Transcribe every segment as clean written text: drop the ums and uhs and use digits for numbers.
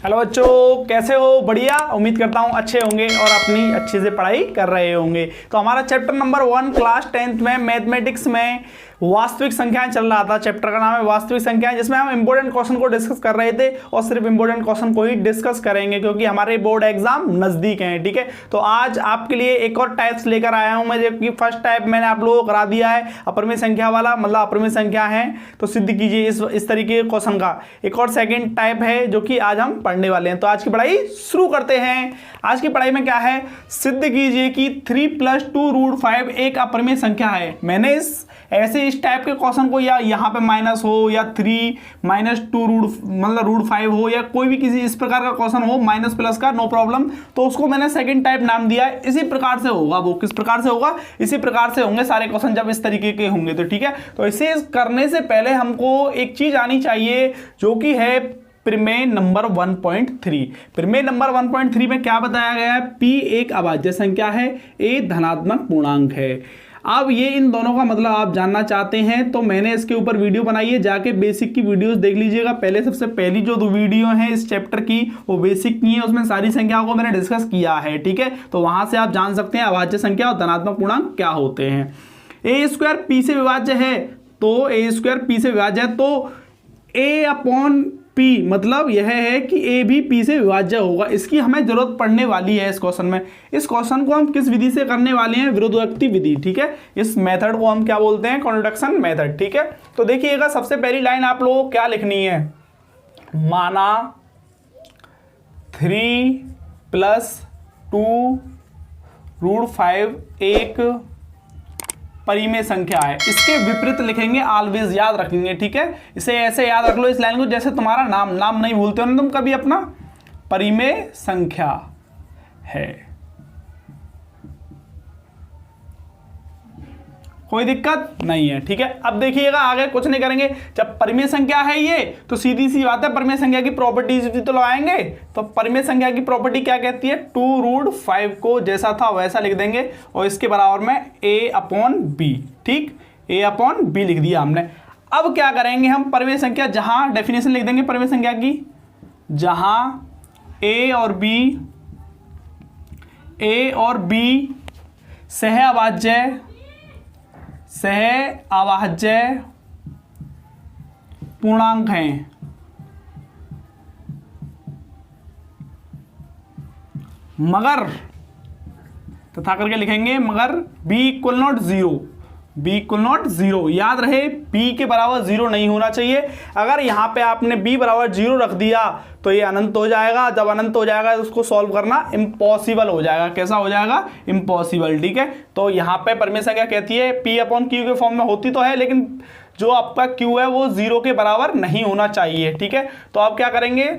Hello बच्चों, कैसे हो? बढ़िया, उम्मीद करता हूँ अच्छे होंगे और अपनी अच्छे से पढ़ाई कर रहे होंगे। तो हमारा चैप्टर नंबर 1 क्लास 10th में मैथमेटिक्स में वास्तविक संख्याएं चल रहा था। चैप्टर का नाम है वास्तविक संख्याएं, जिसमें हम इंपॉर्टेंट क्वेश्चन को डिस्कस कर रहे थे और सिर्फ इंपॉर्टेंट क्वेश्चन को ही डिस्कस करेंगे क्योंकि हमारे बोर्ड एग्जाम नजदीक हैं। ठीक है, तो आज आपके लिए एक और टाइप्स लेकर आया हूं मैं, जबकि फर्स्ट टाइप मैंने आप लोगों को करा दिया है अपरिमेय संख्या वाला, मतलब अपरिमेय संख्या है तो सिद्ध कीजिए इस तरीके के क्वेश्चन का। एक और सेकेंड टाइप है जो कि आज हम पढ़ने वाले हैं। तो आज की पढ़ाई शुरू करते हैं। आज की पढ़ाई में क्या है? सिद्ध कीजिए कि 3 + 2√5 एक अपरिमेय संख्या है। मैंने इस टाइप के क्वेश्चन को, या यहाँ पे माइनस हो या 3 - 2 मतलब √5 हो या कोई भी किसी इस प्रकार का क्वेश्चन हो, माइनस प्लस का, नो प्रॉब्लम, तो उसको मैंने सेकंड टाइप नाम दिया है। इसी प्रकार से होगा वो। किस प्रकार से होगा? इसी प्रकार से होंगे सारे क्वेश्चन जब इस तरीके के होंगे तो। ठीक है, तो इसे करने से पहले हमको एक चीज आनी चाहिए जो कि है प्रमेय नंबर 1.3। प्रमेय नंबर 1.3 में क्या बताया गया है? P एक अभाज्य संख्या है, A धनात्मक पूर्णांक है। अब ये इन दोनों का मतलब आप जानना चाहते हैं तो मैंने इसके ऊपर वीडियो बनाई है, जाके बेसिक की वीडियोस देख लीजिएगा। पहले सबसे पहली जो 2 वीडियो हैं इस चैप्टर की वो बेसिक की है, उसमें सारी संख्याओं को मैंने डिस्कस किया है। ठीक है, तो वहां से आप जान सकते हैं अभाज्य संख्या और धनात्मक पूर्णांक क्या होते हैं। A² P से विभाज्य है, तो A² P से विभाज्य है तो A/P मतलब यह है कि A भी P से विभाज्य होगा। इसकी हमें जरूरत पड़ने वाली है इस क्वेश्चन में। इस क्वेश्चन को हम किस विधि से करने वाले हैं? विरोधोक्ति विधि। ठीक है, इस मेथड को हम क्या बोलते हैं? Contradiction method. ठीक है, तो देखिएगा सबसे पहली लाइन आप लोगों को क्या लिखनी है? माना 3 + 2√5 एक परिमेय संख्या है। इसके विपरीत लिखेंगे, ऑलवेज याद रखेंगे। ठीक है, इसे ऐसे याद रख लो इस लाइन को, जैसे तुम्हारा नाम नहीं भूलते हो ना तुम कभी अपना। परिमेय संख्या है, कोई दिक्कत नहीं है। ठीक है, अब देखिएगा आगे कुछ नहीं करेंगे। जब परिमेय संख्या है ये तो सीधी सी बात है, परिमेय संख्या की प्रॉपर्टीज भी तो लगाएंगे। तो परिमेय संख्या की प्रॉपर्टी क्या कहती है? 2√5 को जैसा था वैसा लिख देंगे और इसके बराबर में A/B। ठीक, A/B लिख दिया हमने। अब क्या करेंगे हम? परिमेय संख्या जहां डेफिनेशन लिख देंगे परिमेय संख्या की, जहां A और B सह-अभाज्य पूर्णांक हैं, मगर तथा करके लिखेंगे मगर B = 0। B = 0 याद रहे, B के बराबर 0 नहीं होना चाहिए। अगर यहाँ पे आपने B बराबर 0 रख दिया तो ये अनंत हो जाएगा। जब अनंत हो जाएगा तो उसको सॉल्व करना इम्पॉसिबल हो जाएगा। कैसा हो जाएगा? इम्पॉसिबल। ठीक है, तो यहाँ पे परिमेय संख्या कहती है P/Q के फॉर्म में होती तो है, लेकिन जो आपका Q है वो 0 के बराबर नहीं होना चाहिए। ठीक है, तो आप क्या करेंगे?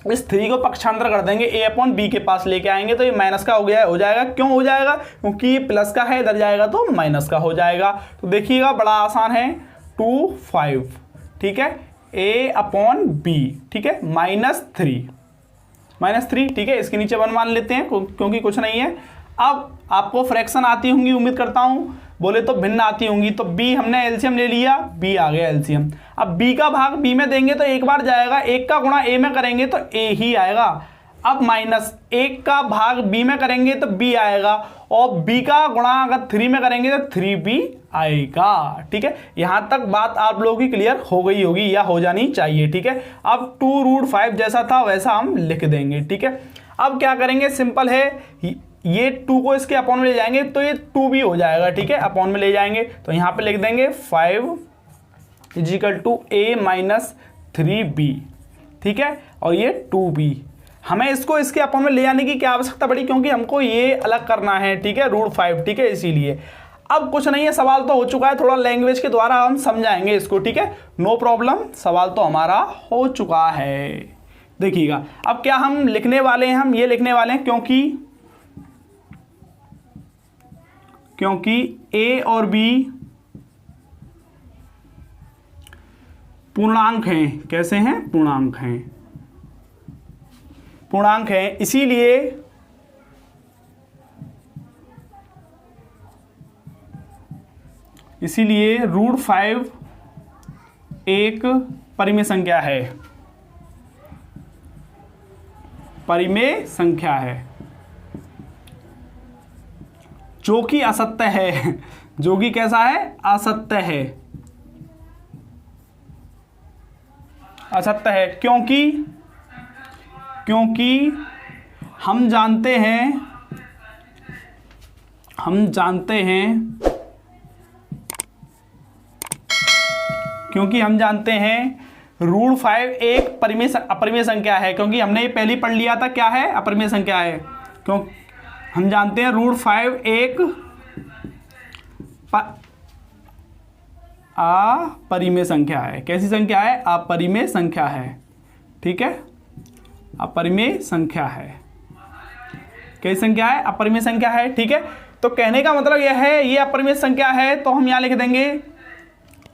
इस 3 को पक्षांतर कर देंगे, A/B के पास लेके आएंगे तो ये माइनस का हो जाएगा। क्यों हो जाएगा? क्योंकि ये प्लस का है, इधर जाएगा तो माइनस का हो जाएगा। तो देखिएगा बड़ा आसान है, 2/5। ठीक है, A/B। ठीक है, -3। ठीक है, इसके नीचे 1 मान लेते हैं क्योंकि कुछ नहीं है। अब आपको फ्रैक्शन आती होंगी, उम्मीद करता हूं, बोले तो भिन्न आती होंगी। तो B हमने एलसीएम ले लिया, B आ गया एलसीएम। अब B का भाग B में देंगे तो एक बार जाएगा, 1 का गुणा A में करेंगे तो A ही आएगा। अब -1 का भाग B में करेंगे तो B आएगा, और B का गुणा अगर 3 में करेंगे तो 3B आएगा। ठीक है, यहां तक बात आप लोगों की क्लियर हो गई होगी या हो जानी चाहिए। ठीक है, अब 2√5 जैसा था वैसा हम लिख देंगे। ठीक है, अब क्या करेंगे? सिंपल है, ये 2 को इसके अपॉन में ले जाएंगे तो ये 2B हो जाएगा। ठीक है, अपॉन में ले जाएंगे तो यहां पे लिख देंगे 5 = A - 3B। ठीक है, और ये 2B। हमें इसको इसके अपॉन में ले जाने की क्या आवश्यकता पड़ी? क्योंकि हमको ये अलग करना है। ठीक है, √5। ठीक है, इसीलिए अब कुछ नहीं है, सवाल तो हो चुका है, थोड़ा लैंग्वेज के द्वारा हम समझाएंगे इसको। ठीक है, नो प्रॉब्लम, सवाल तो हमारा हो चुका है। देखिएगा अब क्या हम लिखने वाले हैं? हम ये लिखने वाले हैं क्योंकि A और B पूर्णांक हैं। कैसे हैं? पूर्णांक हैं, इसीलिए √5 एक परिमेय संख्या है। परिमेय संख्या है, जो कि असत्य है, जो कि कैसा है, असत्य है, असत्य है, क्योंकि हम जानते हैं रूट 5 एक अपरिमेय संख्या है, क्योंकि हमने ये पहले पढ़ लिया था क्या है, अपरिमेय संख्या है। क्यों हम जानते हैं रूट 5 एक अपरिमेय संख्या है। कैसी संख्या है, अपरिमेय संख्या है, ठीक है, अपरिमेय संख्या है। कैसी संख्या है, अपरिमेय संख्या है, ठीक है। तो कहने का मतलब यह है ये अपरिमेय संख्या है, तो हम यहां लिख देंगे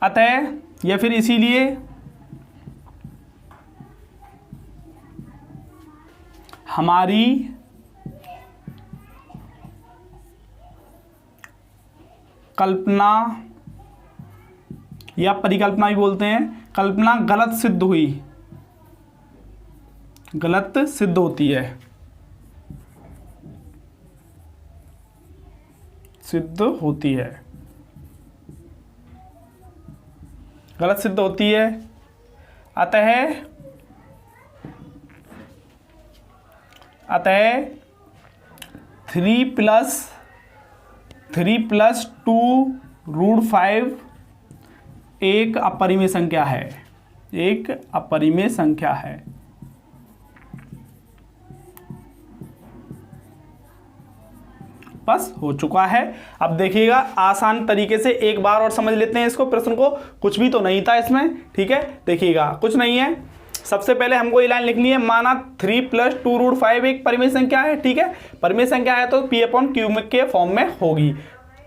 अतः या फिर इसीलिए हमारी कल्पना या परिकल्पना भी बोलते हैं, कल्पना गलत सिद्ध हुई, गलत सिद्ध होती है, सिद्ध होती है, गलत सिद्ध होती है। अतः 3 + 2 रूट 5 एक अपरिमेय संख्या है, एक अपरिमेय संख्या है। बस हो चुका है। अब देखिएगा आसान तरीके से एक बार और समझ लेते हैं इसको, प्रश्न को। कुछ भी तो नहीं था इसमें, ठीक है, देखिएगा कुछ नहीं है। सबसे पहले हमको ये लाइन लिखनी है, माना 3 + 2 रूट 5 एक परिमेय संख्या है, ठीक है, परिमेय संख्या है तो P/Q के फॉर्म में होगी।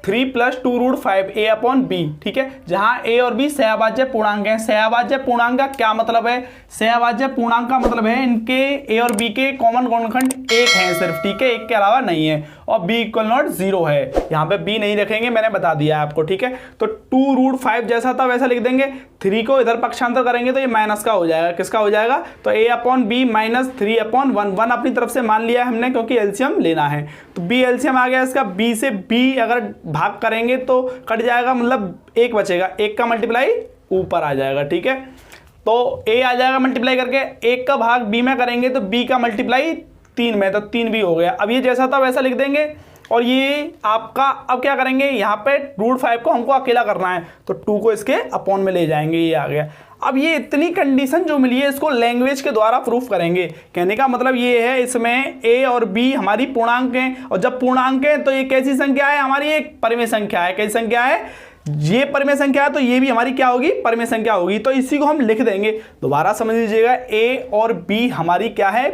3 + 2 रूट 5 A/B, ठीक है, जहां A और B सहभाज्य पूर्णांक है। सहभाज्य पूर्णांक का क्या मतलब है, सहभाज्य पूर्णांक का मतलब है इनके A और B के कॉमन गुणनखंड 1 है सिर्फ, ठीक है, 1 के अलावा नहीं है, और B = 0 है। यहाँ पे B नहीं रखेंगे, मैंने बता दिया आपको, ठीक है। तो 2 रूट 5 जैसा था वैसा लिख देंगे। 3 को इधर पक्षांतर करेंगे तो ये माइनस का हो जाएगा, किसका हो जाएगा, तो A/B - 3/1 1 अपनी तरफ से मान लिया है हमने, क्योंकि एलसीएम लेना है। तो B एलसीएम आ गया इसका, B से B अगर भाग करेंगे तो कट जाएगा, मतलब 1 बचेगा, 1 का मल्टीप्लाई ऊपर आ जाएगा, ठीक है। तो A आ जाएगा मल्टीप्लाई करके, 1 का भाग B में करेंगे तो B का मल्टीप्लाई 3 में, तो 3 भी हो गया। अब ये जैसा था वैसा लिख देंगे, और ये आपका अब क्या करेंगे, यहाँ पे रूट 5 को हमको अकेला करना है, तो 2 को इसके अपॉन में ले जाएंगे, ये आ गया। अब ये इतनी कंडीशन जो मिली है इसको लैंग्वेज के द्वारा प्रूफ करेंगे। कहने का मतलब ये है, इसमें A और B हमारी पूर्णांक हैं, और जब पूर्णांक है तो ये कैसी संख्या है, हमारी एक परिमेय संख्या है। कैसी संख्या है, ये परिमेय संख्या है, तो ये भी हमारी क्या होगी, परिमेय संख्या होगी। तो इसी को हम लिख देंगे। दोबारा समझ लीजिएगा, A और B हमारी क्या है,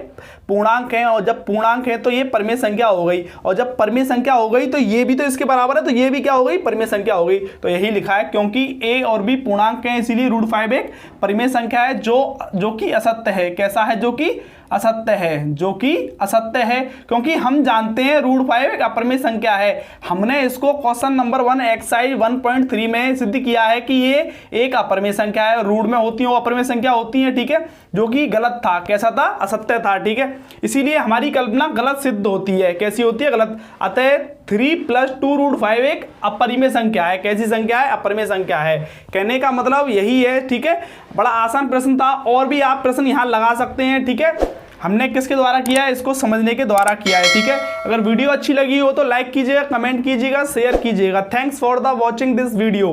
पूर्णांक है, और जब पूर्णांक है तो ये परिमेय संख्या हो गई, और जब परिमेय संख्या हो गई तो ये भी तो इसके बराबर है, तो ये भी क्या हो गई, परिमेय संख्या हो गई। तो यही लिखा है, क्योंकि A और B पूर्णांक है इसीलिए रूट 5 एक परिमेय संख्या है, जो कि असत्य है। कैसा है, जो कि असत्य है, जो कि असत्य है, क्योंकि हम जानते हैं रूट 5 एक अपरिमेय संख्या है। हमने इसको क्वेश्चन नंबर 1 एक्सरसाइज 1.3 में सिद्ध किया है कि ये एक अपरिमेय संख्या है, रूट में होती है वो अपरिमेय संख्या होती है, ठीक है, जो कि गलत था। कैसा था, असत्य था, ठीक है। इसीलिए हमारी कल्पना गलत सिद्ध होती है। कैसी होती है, गलत। अतः 3 + 2 रूट 5 एक अपरिमेय संख्या है। कैसी संख्या है, अपरिमेय संख्या है। कहने का मतलब यही है, ठीक है। बड़ा आसान प्रश्न था, और भी आप प्रश्न यहाँ लगा सकते हैं, ठीक है। हमने किसके द्वारा किया है, इसको समझने के द्वारा किया है, ठीक है। अगर वीडियो अच्छी लगी हो तो लाइक कीजिएगा, कमेंट कीजिएगा, शेयर कीजिएगा। Thanks for the watching this video.